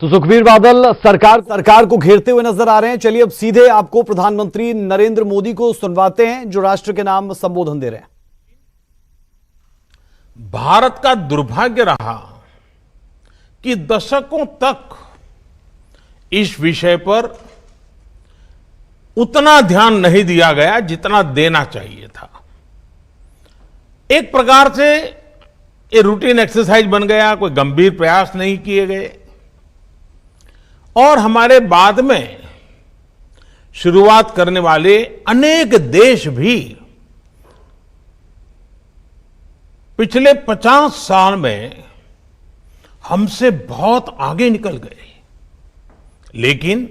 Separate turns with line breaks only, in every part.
तो सुखबीर बादल सरकार को घेरते हुए नजर आ रहे हैं। चलिए अब सीधे आपको प्रधानमंत्री नरेंद्र मोदी को सुनवाते हैं, जो राष्ट्र के नाम संबोधन दे रहे हैं।
भारत का दुर्भाग्य रहा कि दशकों तक इस विषय पर उतना ध्यान नहीं दिया गया जितना देना चाहिए था। एक प्रकार से ये रूटीन एक्सरसाइज बन गया, कोई गंभीर प्रयास नहीं किए गए और हमारे बाद में शुरुआत करने वाले अनेक देश भी पिछले 50 साल में हमसे बहुत आगे निकल गए। लेकिन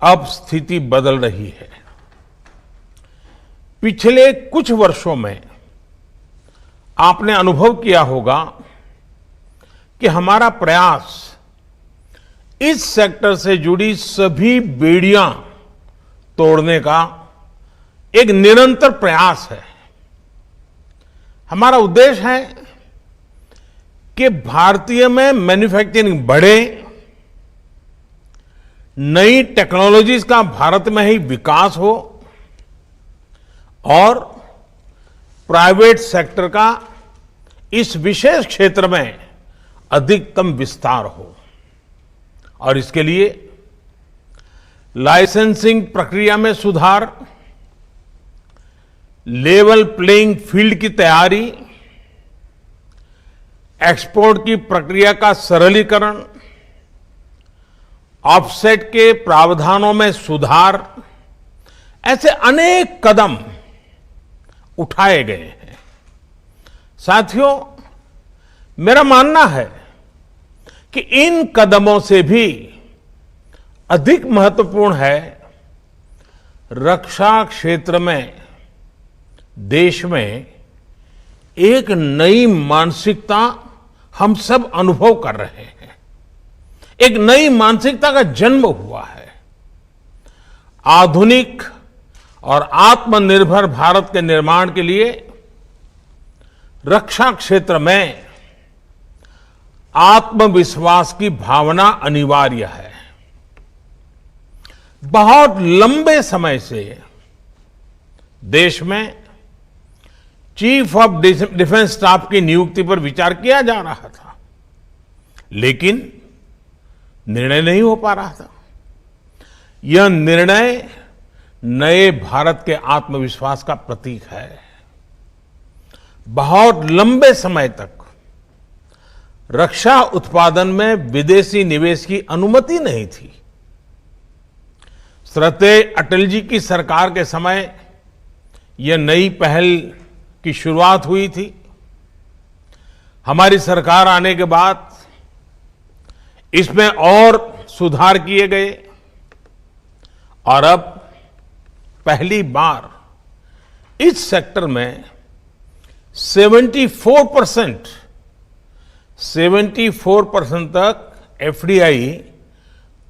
अब स्थिति बदल रही है। पिछले कुछ वर्षों में आपने अनुभव किया होगा कि हमारा प्रयास इस सेक्टर से जुड़ी सभी बेड़ियां तोड़ने का एक निरंतर प्रयास है। हमारा उद्देश्य है कि भारतीय में मैन्युफैक्चरिंग बढ़े, नई टेक्नोलॉजीज का भारत में ही विकास हो और प्राइवेट सेक्टर का इस विशेष क्षेत्र में अधिकतम विस्तार हो। और इसके लिए लाइसेंसिंग प्रक्रिया में सुधार, लेवल प्लेइंग फील्ड की तैयारी, एक्सपोर्ट की प्रक्रिया का सरलीकरण, ऑफसेट के प्रावधानों में सुधार, ऐसे अनेक कदम उठाए गए हैं। साथियों, मेरा मानना है कि इन कदमों से भी अधिक महत्वपूर्ण है रक्षा क्षेत्र में देश में एक नई मानसिकता हम सब अनुभव कर रहे हैं। एक नई मानसिकता का जन्म हुआ है। आधुनिक और आत्मनिर्भर भारत के निर्माण के लिए रक्षा क्षेत्र में आत्मविश्वास की भावना अनिवार्य है। बहुत लंबे समय से देश में चीफ ऑफ डिफेंस स्टाफ की नियुक्ति पर विचार किया जा रहा था, लेकिन निर्णय नहीं हो पा रहा था। यह निर्णय नए भारत के आत्मविश्वास का प्रतीक है। बहुत लंबे समय तक रक्षा उत्पादन में विदेशी निवेश की अनुमति नहीं थी। श्रद्धेय अटल जी की सरकार के समय यह नई पहल की शुरुआत हुई थी। हमारी सरकार आने के बाद इसमें और सुधार किए गए और अब पहली बार इस सेक्टर में 74% तक एफडीआई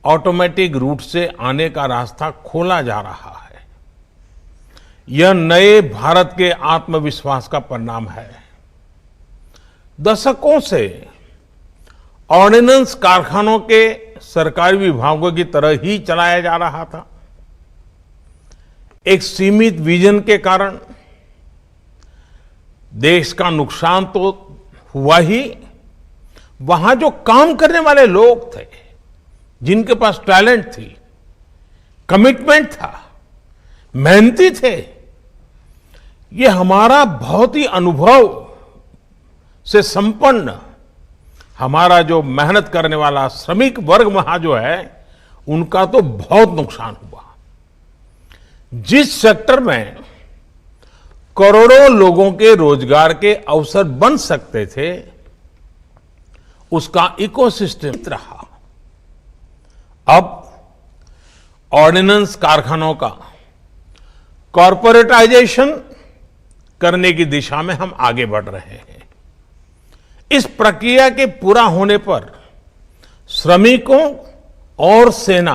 ऑटोमेटिक रूट से आने का रास्ता खोला जा रहा है। यह नए भारत के आत्मविश्वास का परिणाम है। दशकों से ऑर्डिनेंस कारखानों के सरकारी विभागों की तरह ही चलाया जा रहा था। एक सीमित विजन के कारण देश का नुकसान तो हुआ ही, वहां जो काम करने वाले लोग थे, जिनके पास टैलेंट थी, कमिटमेंट था, मेहनती थे, ये हमारा बहुत ही अनुभव से संपन्न हमारा जो मेहनत करने वाला श्रमिक वर्ग वहां जो है, उनका तो बहुत नुकसान हुआ। जिस सेक्टर में करोड़ों लोगों के रोजगार के अवसर बन सकते थे, उसका इकोसिस्टम रहा। अब ऑर्डिनेंस कारखानों का कॉर्पोरेटाइजेशन करने की दिशा में हम आगे बढ़ रहे हैं। इस प्रक्रिया के पूरा होने पर श्रमिकों और सेना